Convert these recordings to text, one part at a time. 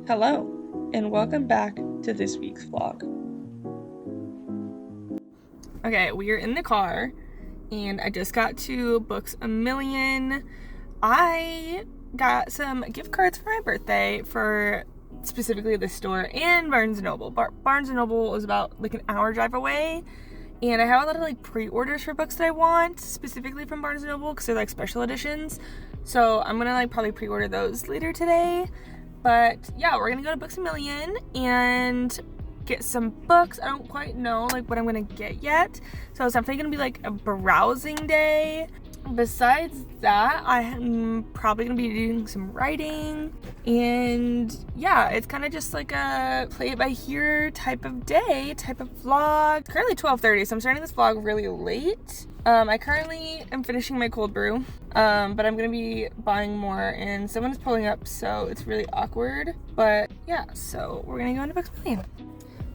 Hello, and welcome back to this week's vlog. Okay, we are in the car, and I just got to Books A Million. I got some gift cards for my birthday for specifically the store and Barnes & Noble. Barnes & Noble is about like an hour drive away, and I have a lot of like pre-orders for books that I want, specifically from Barnes & Noble, because they're like special editions. So I'm gonna like probably pre-order those later today. But yeah, we're gonna go to Books A Million and get some books. I don't quite know like what I'm gonna get yet, so it's definitely gonna be like a browsing day. Besides that, I'm probably gonna be doing some writing, and yeah, it's kind of just like a play it by ear type of day, type of vlog. Currently 12:30, so I'm starting this vlog really late. I currently am finishing my cold brew, but I'm gonna be buying more, and someone's pulling up, so it's really awkward. But yeah, so we're gonna go into Books A Million.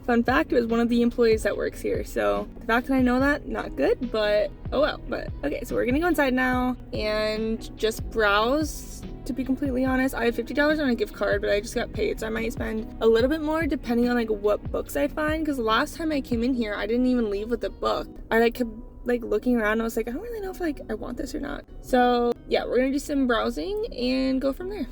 Fun fact, it was one of the employees that works here, so the fact that I know that, not good, but oh well. But okay, so we're gonna go inside now and just browse. To be completely honest, I have $50 on a gift card, but I just got paid, so I might spend a little bit more depending on like what books I find, because the last time I came in here, I didn't even leave with a book. I like kept like looking around, and I was like, I don't really know if like I want this or not. So yeah, we're gonna do some browsing and go from there.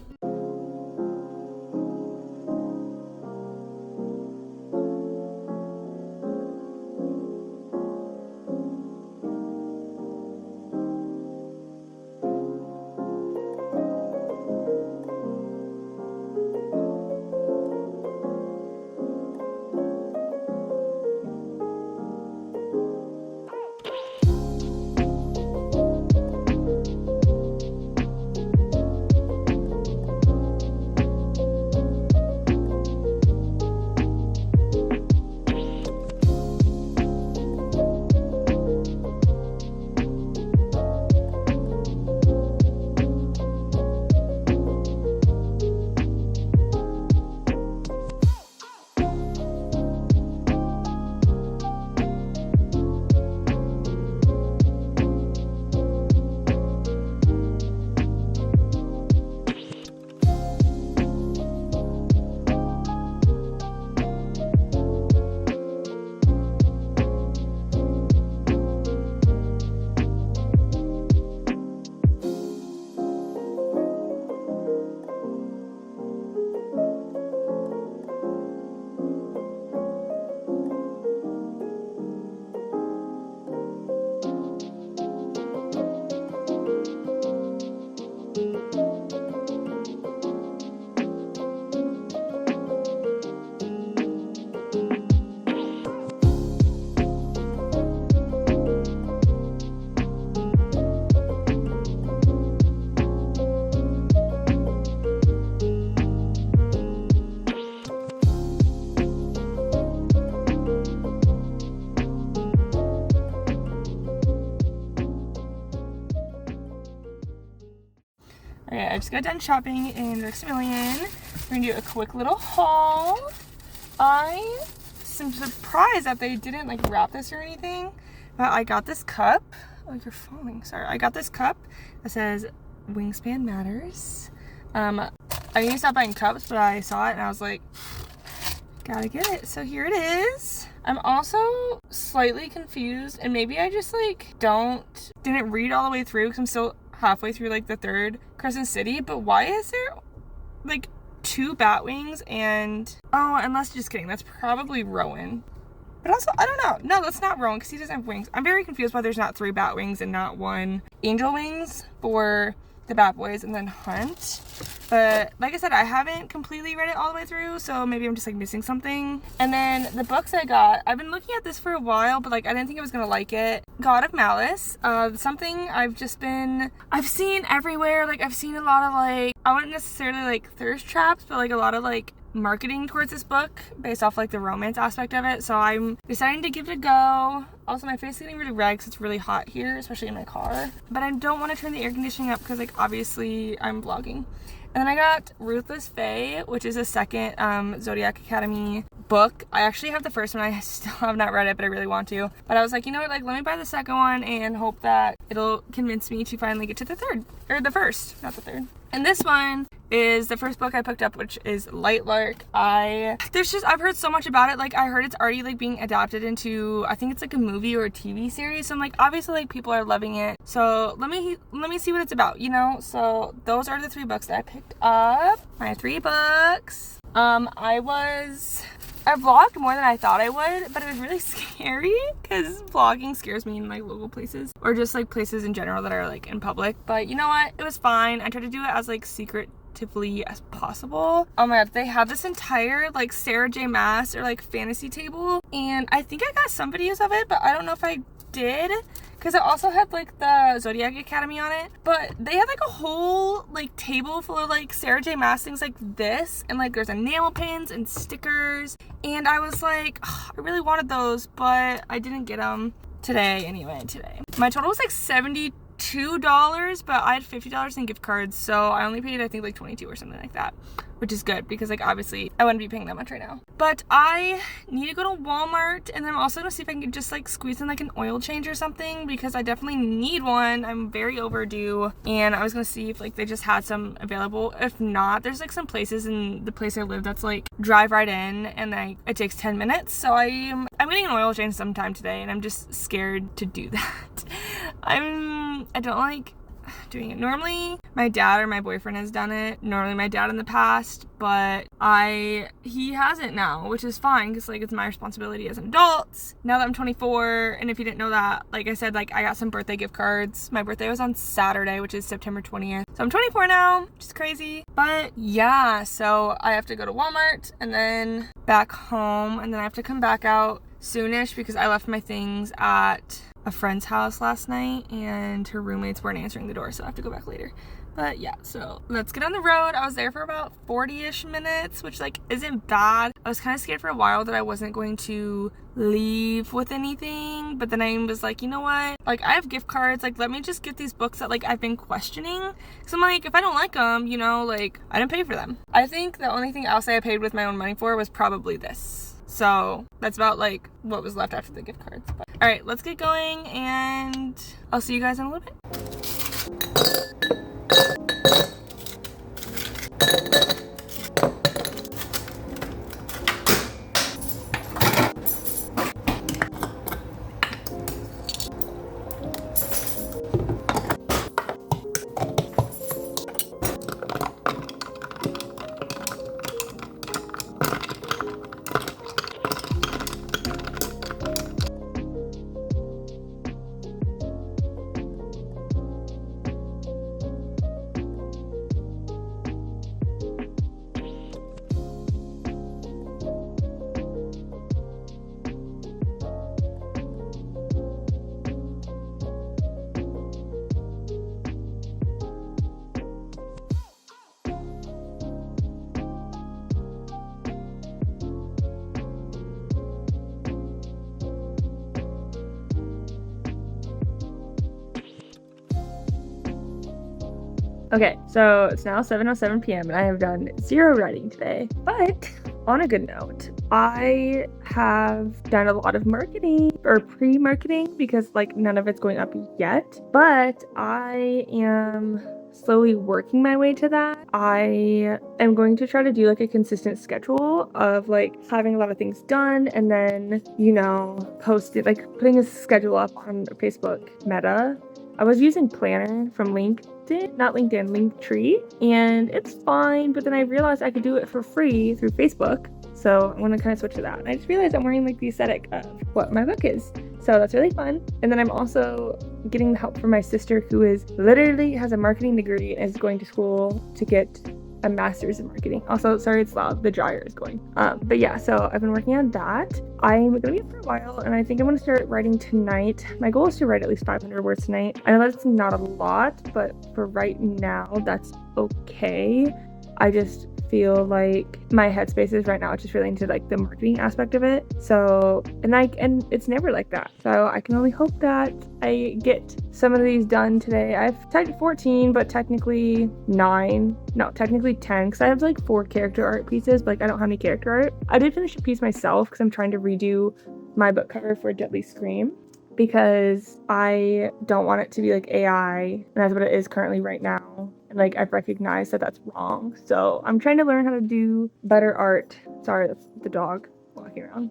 Alright, I just got done shopping in Books A Million. We're gonna do a quick little haul. I am surprised that they didn't like wrap this or anything, but I got this cup. Oh, you're falling. Sorry. I got this cup that says Wingspan Matters. I need to stop buying cups, but I saw it and I was like, gotta get it. So here it is. I'm also slightly confused, and maybe I just like didn't read all the way through because I'm still halfway through like the third Crescent City, but why is there like 2 bat wings and oh, unless just kidding, that's probably Rowan. But also, I don't know. No, that's not Rowan because he doesn't have wings. I'm very confused why there's not 3 bat wings and not 1 angel wings for the Bat Boys and then Hunt. But like I said, I haven't completely read it all the way through, so maybe I'm just like missing something. And then the books I got, I've been looking at this for a while, but like I didn't think I was gonna like it. God of Malice, something I've seen everywhere. Like I've seen a lot of like, I wouldn't necessarily like thirst traps, but like a lot of like marketing towards this book based off like the romance aspect of it, so I'm deciding to give it a go. Also, my face is getting really red because it's really hot here, especially in my car, but I don't want to turn the air conditioning up because like obviously I'm vlogging. And then I got Ruthless Fae, which is a second Zodiac Academy book. I actually have the first one. I still have not read it, but I really want to. But I was like, you know what, like let me buy the second one and hope that it'll convince me to finally get to the third, or the first, not the third. And this one is the first book I picked up, which is Light Lark. I've heard so much about it. Like, I heard it's already like being adapted into, I think it's like a movie or a TV series. So I'm like, obviously like people are loving it. So let me see what it's about, you know? So those are the 3 books that I picked up. My 3 books. I vlogged more than I thought I would, but it was really scary because vlogging scares me in like local places or just like places in general that are like in public. But you know what? It was fine. I tried to do it as like secretively as possible. Oh my god, they have this entire like Sarah J Maas or like fantasy table, and I think I got some videos of it, but I don't know if I did, because it also had like the Zodiac Academy on it. But they had like a whole like table full of like Sarah J Maas things like this, and like there's enamel pins and stickers, and I was like, oh, I really wanted those, but I didn't get them today. My total was like $72, but I had $50 in gift cards, so I only paid I think like $22 or something like that, which is good because like obviously I wouldn't be paying that much right now. But I need to go to Walmart, and then I'm also gonna see if I can just like squeeze in like an oil change or something, because I definitely need one. I'm very overdue, and I was gonna see if like they just had some available. If not, there's like some places in the place I live that's like drive right in, and like it takes 10 minutes. So I'm getting an oil change sometime today, and I'm just scared to do that. I don't like doing it. Normally my dad or my boyfriend has done it, normally my dad in the past, but he hasn't now, which is fine because like it's my responsibility as an adult now that I'm 24. And if you didn't know that, like I said, like I got some birthday gift cards. My birthday was on Saturday, which is September 20th, so I'm 24 now, which is crazy. But yeah, so I have to go to Walmart and then back home, and then I have to come back out soonish because I left my things at a friend's house last night and her roommates weren't answering the door, so I have to go back later. But yeah, so let's get on the road. I was there for about 40-ish minutes, which like isn't bad. I was kind of scared for a while that I wasn't going to leave with anything, but then I was like, you know what, like I have gift cards, like let me just get these books that like I've been questioning. So I'm like, if I don't like them, you know, like I didn't pay for them. I think the only thing else I paid with my own money for was probably this. So that's about like what was left after the gift cards. But, all right, let's get going, and I'll see you guys in a little bit. Okay, so it's now 7:07 p.m. and I have done 0 writing today. But on a good note, I have done a lot of marketing or pre-marketing because like none of it's going up yet. But I am slowly working my way to that. I am going to try to do like a consistent schedule of like having a lot of things done and then, you know, post it, like putting a schedule up on Facebook Meta. I was using Planner from Linktree, and it's fine, but then I realized I could do it for free through Facebook, so I'm gonna kind of switch to that. And I just realized I'm wearing like the aesthetic of what my book is, so that's really fun. And then I'm also getting the help from my sister, who is literally has a marketing degree and is going to school to get a master's in marketing. Also, sorry it's loud, the dryer is going. But yeah, so I've been working on that. I'm gonna be up for a while, and I think I'm gonna start writing tonight. My goal is to write at least 500 words tonight. I know that's not a lot, but for right now, that's okay. I just feel like my headspace is right now just really into like the marketing aspect of it. So, and it's never like that. So I can only hope that I get some of these done today. I've typed 14, but technically 10, because I have like 4 character art pieces, but like I don't have any character art. I did finish a piece myself because I'm trying to redo my book cover for Deadly Scream, because I don't want it to be like AI, and that's what it is currently right now. and like I've recognized that that's wrong. So I'm trying to learn how to do better art. Sorry, that's the dog walking around.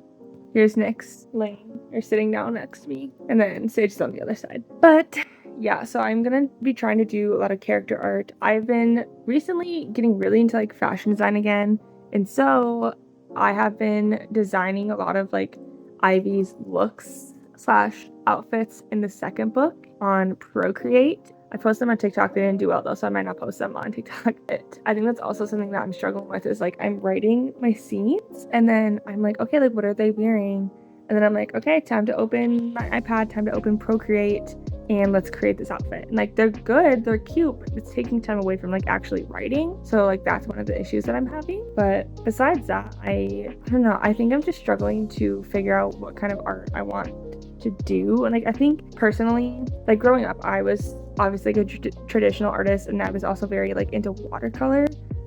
Here's Nyx laying or sitting down next to me, and then Sage is on the other side. But yeah, so I'm gonna be trying to do a lot of character art. I've been recently getting really into like fashion design again, and so I have been designing a lot of like Ivy's looks / outfits in the second book on Procreate. I posted them on TikTok. They didn't do well though, so I might not post them on TikTok. I think that's also something that I'm struggling with is like I'm writing my scenes and then I'm like, okay, like what are they wearing? And then I'm like, okay, time to open my iPad, time to open Procreate, and let's create this outfit. And like they're good, they're cute, but it's taking time away from like actually writing. So like that's one of the issues that I'm having. But besides that, I don't know. I think I'm just struggling to figure out what kind of art I want to do. And like I think personally, like growing up, I was obviously like a traditional artist, and I was also very like into watercolor.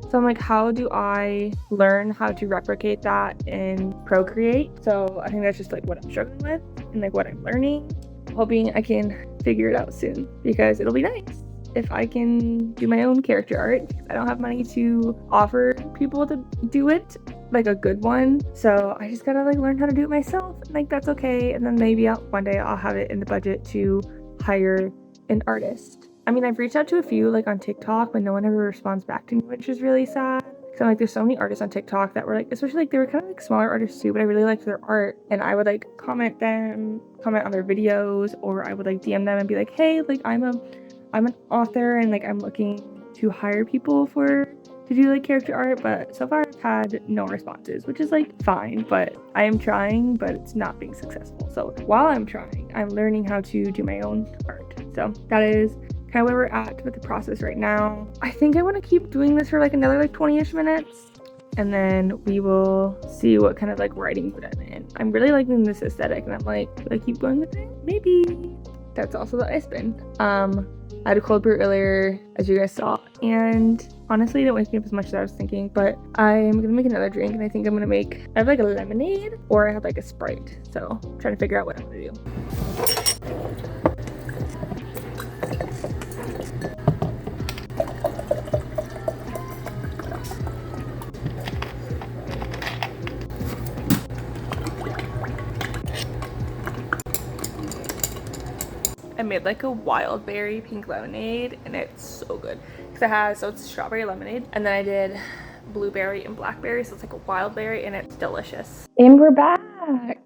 So I'm like, how do I learn how to replicate that in Procreate? So I think that's just like what I'm struggling with and like what I'm learning. Hoping I can figure it out soon, because it'll be nice if I can do my own character art, because I don't have money to offer people to do it, like a good one. So I just gotta like learn how to do it myself, and like that's okay. And then maybe one day I'll have it in the budget to hire an artist. I mean, I've reached out to a few like on TikTok, but no one ever responds back to me, which is really sad. So I'm like, there's so many artists on TikTok that were like, especially like they were kind of like smaller artists too, but I really liked their art, and I would like comment on their videos, or I would like DM them and be like, hey, like I'm an author and like I'm looking to hire people to do like character art, but so far I've had no responses, which is like fine, but I am trying, but it's not being successful. So while I'm trying, I'm learning how to do my own art. So that is kind of where we're at with the process right now. I think I want to keep doing this for like another like 20-ish minutes, and then we will see what kind of like writing mood I'm in. I'm really liking this aesthetic, and I'm like, should I keep going with it? Maybe. That's also the ice bin. I had a cold brew earlier, as you guys saw, and honestly, it didn't wake me up as much as I was thinking, but I'm gonna make another drink, and I think I have like a lemonade, or I have like a Sprite, so I'm trying to figure out what I'm gonna do. I made like a wild berry pink lemonade, and it's so good because it's strawberry lemonade, and then I did blueberry and blackberry, so it's like a wild berry, and it's delicious. And we're back,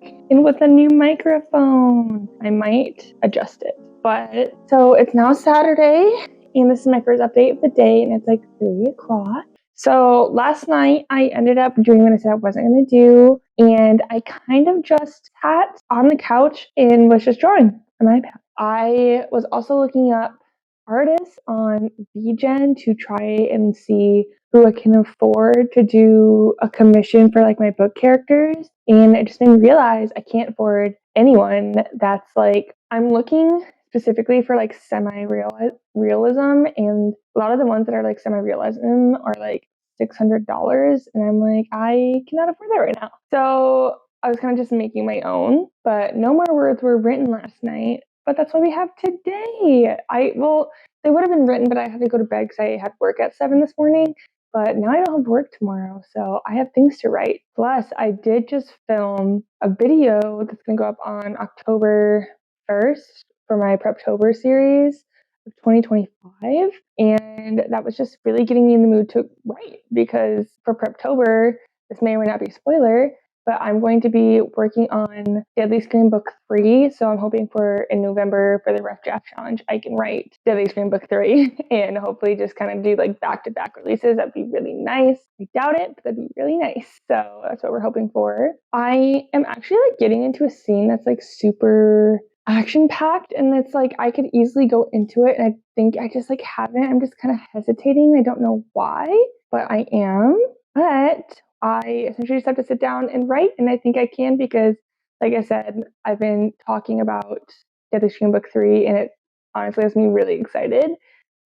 and with a new microphone. I might adjust it, but so it's now Saturday, and this is my first update of the day, and it's like 3 o'clock. So last night I ended up doing what I said I wasn't going to do, and I kind of just sat on the couch and was just drawing on my iPad. I was also looking up artists on VGen to try and see who I can afford to do a commission for like my book characters. And I just made me realize I can't afford anyone that's like, I'm looking specifically for like semi-realism, and a lot of the ones that are like semi-realism are like $600, and I'm like, I cannot afford that right now. So I was kind of just making my own, but no more words were written last night. But that's what we have today. They would have been written, but I had to go to bed because I had work at 7 this morning. But now I don't have work tomorrow, so I have things to write. Plus, I did just film a video that's going to go up on October 1st for my Preptober series of 2025. And that was just really getting me in the mood to write, because for Preptober, this may or may not be a spoiler, but I'm going to be working on Deadly Scream Book 3, so I'm hoping for in November for the Rough Draft Challenge, I can write Deadly Scream Book 3 and hopefully just kind of do like back-to-back releases. That'd be really nice. I doubt it, but that'd be really nice. So that's what we're hoping for. I am actually like getting into a scene that's like super action-packed, and it's like I could easily go into it, and I think I just like haven't. I'm just kind of hesitating. I don't know why, but I am. But I essentially just have to sit down and write, and I think I can because, like I said, I've been talking about Deadly Scream Book 3, and it honestly has me really excited.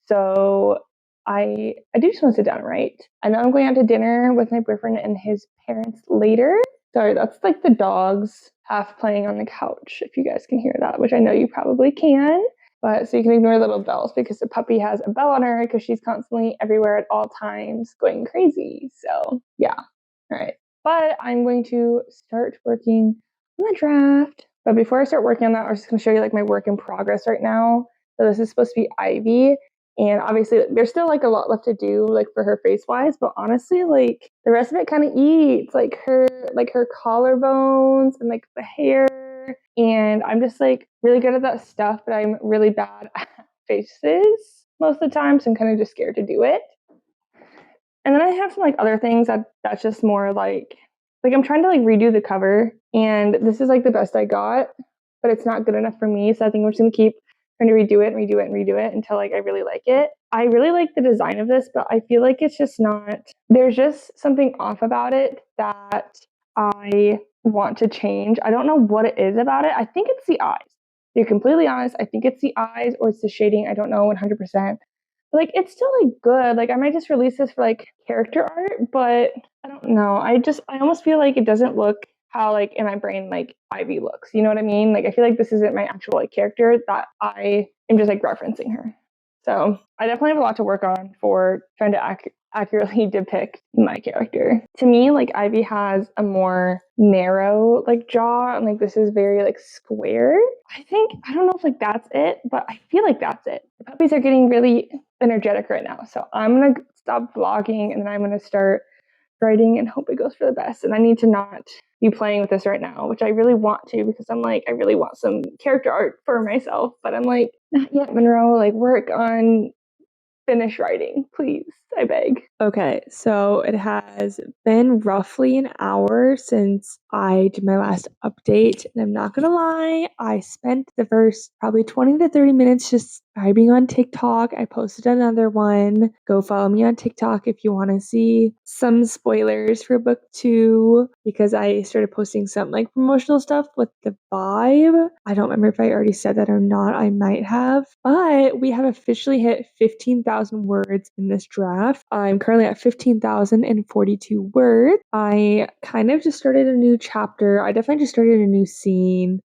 So I do just want to sit down and write. I know I'm going out to dinner with my boyfriend and his parents later. Sorry, that's like the dogs half playing on the couch, if you guys can hear that, which I know you probably can. But so you can ignore little bells because the puppy has a bell on her because she's constantly everywhere at all times going crazy. So yeah, all right. But I'm going to start working on the draft. But before I start working on that, I'm just going to show you like my work in progress right now. So this is supposed to be Ivy. And obviously there's still like a lot left to do like for her face wise, but honestly like the rest of it kind of eats like her collarbones and like the hair. And I'm just like really good at that stuff, but I'm really bad at faces most of the time. So I'm kind of just scared to do it. And then I have some like other things that's just more like I'm trying to like redo the cover, and this is like the best I got, but it's not good enough for me. So I think I'm just gonna keep trying to redo it and redo it and redo it until like I really like it. I really like the design of this, but I feel like it's just not, there's just something off about it that I want to change. I don't know what it is about it. I think it's the eyes. To be completely honest, I think it's the eyes or it's the shading. I don't know 100%. Like it's still like good. Like I might just release this for like character art, but I don't know. I almost feel like it doesn't look how like in my brain like Ivy looks. You know what I mean? Like I feel like this isn't my actual like character, that I am just like referencing her. So I definitely have a lot to work on for trying to accurately depict my character. To me, like Ivy has a more narrow like jaw, and like this is very like square. I don't know if like that's it, but I feel like that's it. The puppies are getting really energetic right now, so I'm gonna stop vlogging and then I'm gonna start writing and hope it goes for the best. And I need to not be playing with this right now, which I really want to, because I'm like, I really want some character art for myself, but I'm like, not yet, Monroe, like work on finish writing, please, I beg. Okay, so it has been roughly an hour since I did my last update, and I'm not gonna lie, I spent the first probably 20 to 30 minutes just vibing on TikTok. I posted another one. Go follow me on TikTok if you want to see some spoilers for book 2, because I started posting some like promotional stuff with the vibe. I don't remember if I already said that or not. I might have, but we have officially hit 15,000 words in this draft. I'm currently at 15,042 words. I kind of just started a new chapter. I definitely just started a new scene.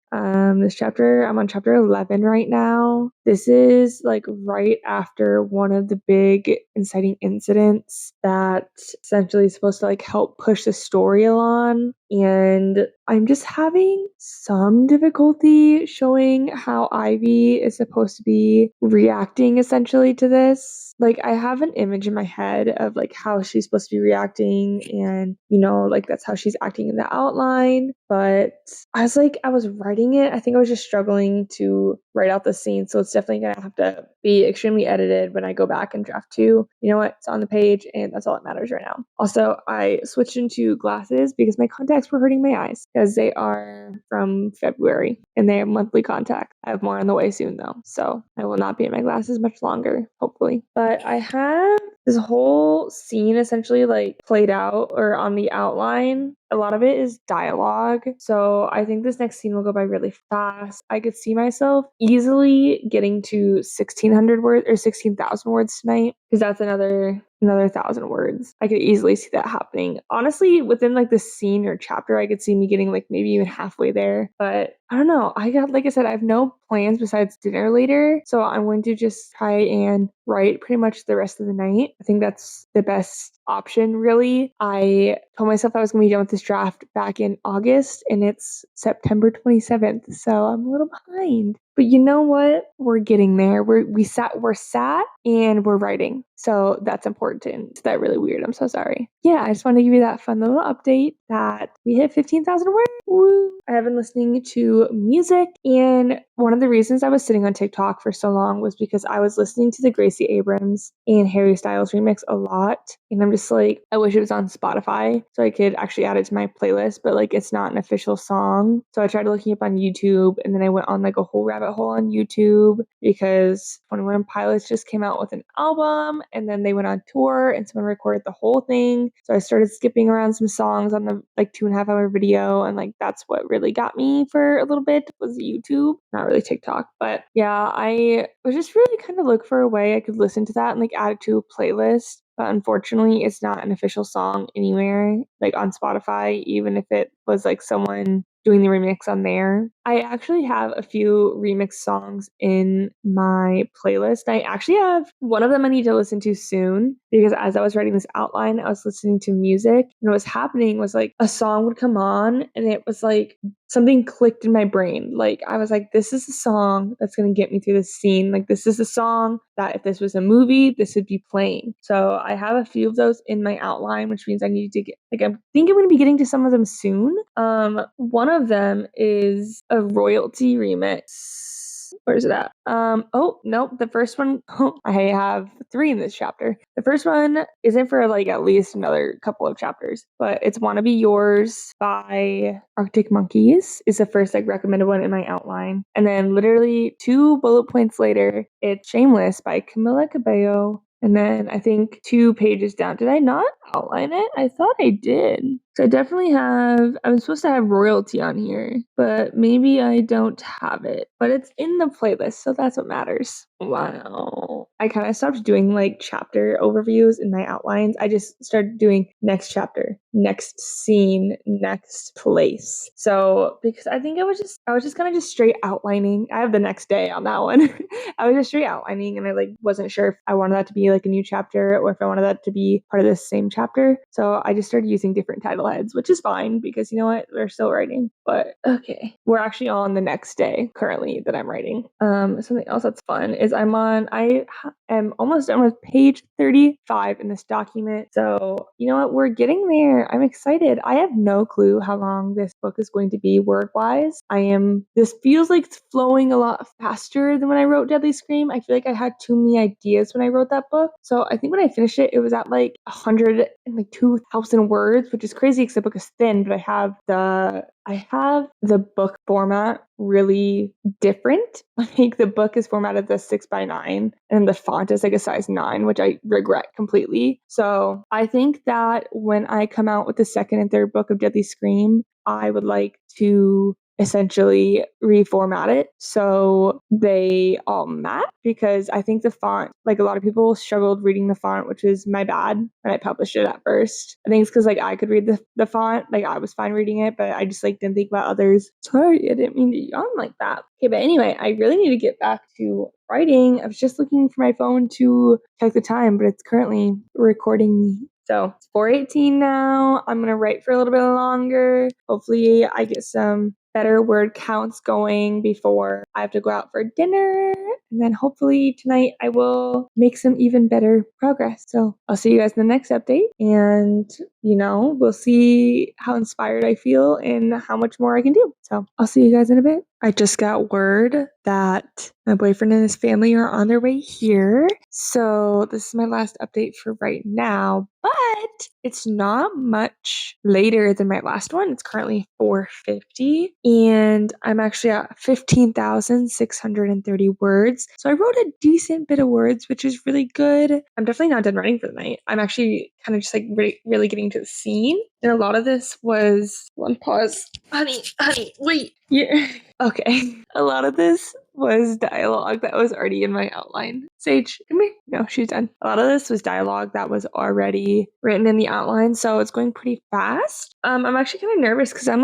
This chapter, I'm on chapter 11 right now. This is like right after one of the big inciting incidents that essentially is supposed to like help push the story along. And I'm just having some difficulty showing how Ivy is supposed to be reacting essentially to this. Like I have an image in my head of like how she's supposed to be reacting, and you know, like that's how she's acting in the outline. But I was writing it, I think I was just struggling to write out the scene. So it's definitely gonna have to be extremely edited when I go back and draft 2. You know what? It's on the page and that's all that matters right now. Also, I switched into glasses because my contacts were hurting my eyes, because they are from February and they are monthly contact. I have more on the way soon though, so I will not be in my glasses much longer, hopefully. But I have this whole scene essentially like played out or on the outline. A lot of it is dialogue, so I think this next scene will go by really fast. I could see myself easily getting to 1,600 words or 16,000 words tonight, because that's another 1,000 words. I could easily see that happening. Honestly, within like the scene or chapter, I could see me getting like maybe even halfway there. But I don't know. Like I said, I have no plans besides dinner later, so I'm going to just try and write pretty much the rest of the night. I think that's the best option, really. I told myself I was going to be done with this draft back in August, and it's September 27th, so I'm a little behind. But you know what? We're getting there. We're sat and we're writing. So that's important. Is that really weird? I'm so sorry. Yeah, I just wanted to give you that fun little update that we hit 15,000 words. Woo! I have been listening to music, and one of the reasons I was sitting on TikTok for so long was because I was listening to the Gracie Abrams and Harry Styles remix a lot. And I'm just like, I wish it was on Spotify so I could actually add it to my playlist, but like it's not an official song. So I tried looking up on YouTube, and then I went on like a whole rabbit hole on YouTube because 21 Pilots just came out with an album, and then they went on tour and someone recorded the whole thing. So I started skipping around some songs on the like 2.5 hour video, and like that's what really got me for a little bit was YouTube, not really TikTok. But yeah, I was just really kind of look for a way I could listen to that and like add it to a playlist. But unfortunately, it's not an official song anywhere, like on Spotify, even if it was like someone doing the remix on there. I actually have a few remix songs in my playlist. I actually have one of them I need to listen to soon because as I was writing this outline, I was listening to music and what was happening was like a song would come on and it was like something clicked in my brain. Like I was like, this is a song that's going to get me through this scene. Like this is a song that if this was a movie, this would be playing. So I have a few of those in my outline, which means I need to get, like, I think I'm going to be getting to some of them soon. One of them is a royalty remix. Where's it at? Oh, nope. The first one, I have 3 in this chapter. The first one isn't for like at least another couple of chapters, but it's Wanna Be Yours by Arctic Monkeys is the first like recommended one in my outline. And then literally 2 bullet points later, it's Shameless by Camila Cabello. And then I think 2 pages down, did I not outline it? I thought I did. So I definitely have, I'm supposed to have royalty on here, but maybe I don't have it. But it's in the playlist, so that's what matters. Wow. I kind of stopped doing like chapter overviews in my outlines. I just started doing next chapter, next scene, next place. So because I think I was just kind of just straight outlining. I have the next day on that one. I was just straight outlining and I like wasn't sure if I wanted that to be like a new chapter or if I wanted that to be part of the same chapter. So I just started using different title heads, which is fine because you know what? We're still writing. But okay. We're actually on the next day currently that I'm writing. Something else that's fun is I am almost done with page 35 in this document. So you know what? We're getting there. I'm excited. I have no clue how long this book is going to be work-wise. This feels like it's flowing a lot faster than when I wrote Deadly Scream. I feel like I had too many ideas when I wrote that book. So I think when I finished it, it was at like 102,000 words, which is crazy because the book is thin, but I have the book format really different. Like the book is formatted as 6x9 and the font is like a size 9, which I regret completely. So I think that when I come out with the second and third book of Deadly Scream, I would like to essentially reformat it so they all match because I think the font, like a lot of people struggled reading the font, which is my bad when I published it at first. I think it's because like I could read the font, like I was fine reading it, but I just like didn't think about others. Sorry, I didn't mean to yawn like that. Okay, but anyway, I really need to get back to writing. I was just looking for my phone to check the time, but it's currently recording me. So it's 4:18 now. I'm going to write for a little bit longer. Hopefully I get some better word counts going before I have to go out for dinner. And then hopefully tonight I will make some even better progress. So I'll see you guys in the next update. And, we'll see how inspired I feel and how much more I can do. So I'll see you guys in a bit. I just got word that my boyfriend and his family are on their way here. So this is my last update for right now, but it's not much later than my last one. It's currently 4:50 and I'm actually at 15,630 words. So I wrote a decent bit of words, which is really good. I'm definitely not done writing for the night. I'm actually kind of just like really getting to the scene. And a lot of this was one pause. Honey, wait. Yeah. Okay. A lot of this was dialogue that was already in my outline. Sage, come here. No, she's done. A lot of this was dialogue that was already written in the outline, so it's going pretty fast. I'm actually kind of nervous because I'm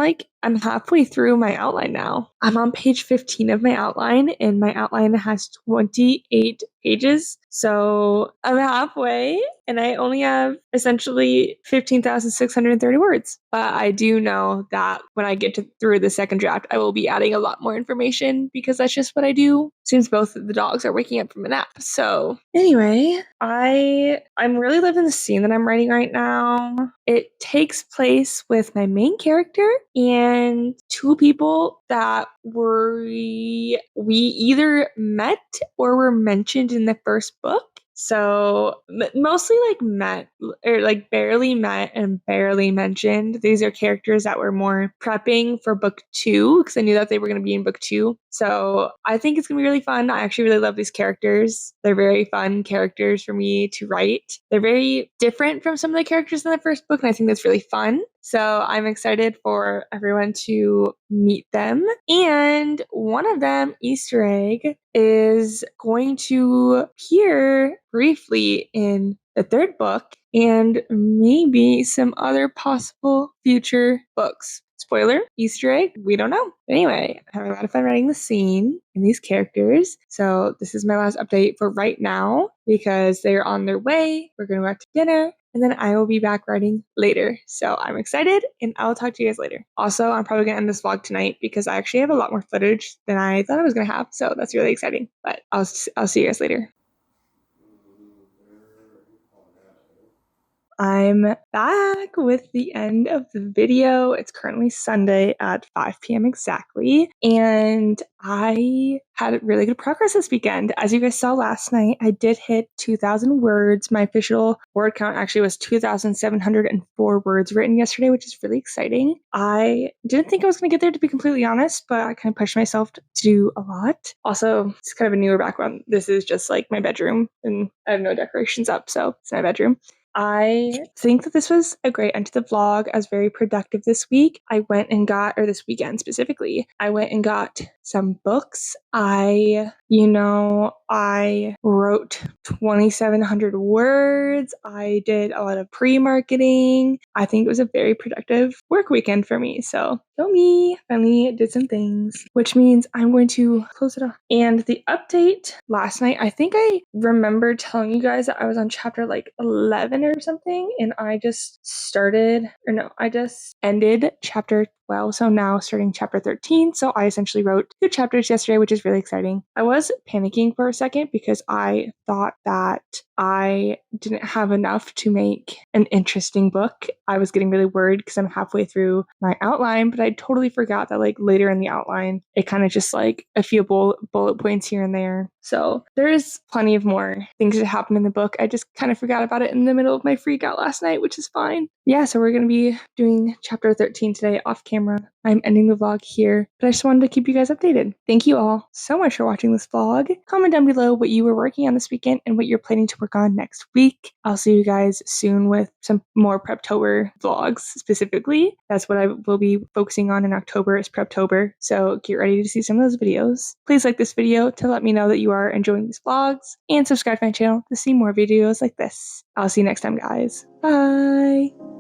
halfway through my outline now. I'm on page 15 of my outline, and my outline has 28 pages. So I'm halfway, and I only have essentially 15,630 words. But I do know that when I get through the second draft, I will be adding a lot more information because that's just what I do since both of the dogs are waking up from a nap. So anyway, I'm really living the scene that I'm writing right now. It takes place with my main character and 2 people that we either met or were mentioned in the first book. So mostly like met or like barely met and barely mentioned. These are characters that were more prepping for book 2 because I knew that they were going to be in book 2. So I think it's going to be really fun. I actually really love these characters. They're very fun characters for me to write. They're very different from some of the characters in the first book, and I think that's really fun. So I'm excited for everyone to meet them. And one of them, Easter egg, is going to appear briefly in the third book and maybe some other possible future books. Spoiler, Easter egg, we don't know. Anyway, I have a lot of fun writing the scene and these characters. So this is my last update for right now because they're on their way. We're going to go out to dinner and then I will be back writing later. So I'm excited and I'll talk to you guys later. Also, I'm probably going to end this vlog tonight because I actually have a lot more footage than I thought I was going to have. So that's really exciting, but I'll see you guys later. I'm back with the end of the video. It's currently Sunday at 5 p.m. exactly, and I had really good progress this weekend. As you guys saw last night, I did hit 2,000 words. My official word count actually was 2,704 words written yesterday, which is really exciting. I didn't think I was going to get there, to be completely honest, but I kind of pushed myself to do a lot. Also, it's kind of a newer background. This is just like my bedroom, and I have no decorations up, so it's my bedroom. I think that this was a great end to the vlog. I was very productive this week. I went and got, or this weekend specifically, I went and got some books. I wrote 2,700 words. I did a lot of pre-marketing. I think it was a very productive work weekend for me. So, go me. Finally did some things, which means I'm going to close it off. And the update last night, I think I remember telling you guys that I was on chapter like 11 or something, and I just ended chapter 12, so now starting chapter 13. So I essentially wrote 2 chapters yesterday, which is really exciting. I was panicking for a second because I thought that I didn't have enough to make an interesting book. I was getting really worried because I'm halfway through my outline, but I totally forgot that like later in the outline, it kind of just like a few bullet points here and there. So there's plenty of more things that happen in the book. I just kind of forgot about it in the middle of my freak out last night, which is fine. Yeah, so we're going to be doing chapter 13 today off camera. I'm ending the vlog here, but I just wanted to keep you guys updated. Thank you all so much for watching this vlog. Comment down below what you were working on this weekend and what you're planning to work on next week. I'll see you guys soon with some more Preptober vlogs specifically. That's what I will be focusing on in October is Preptober. So get ready to see some of those videos. Please like this video to let me know that you are enjoying these vlogs and subscribe to my channel to see more videos like this. I'll see you next time, guys. Bye!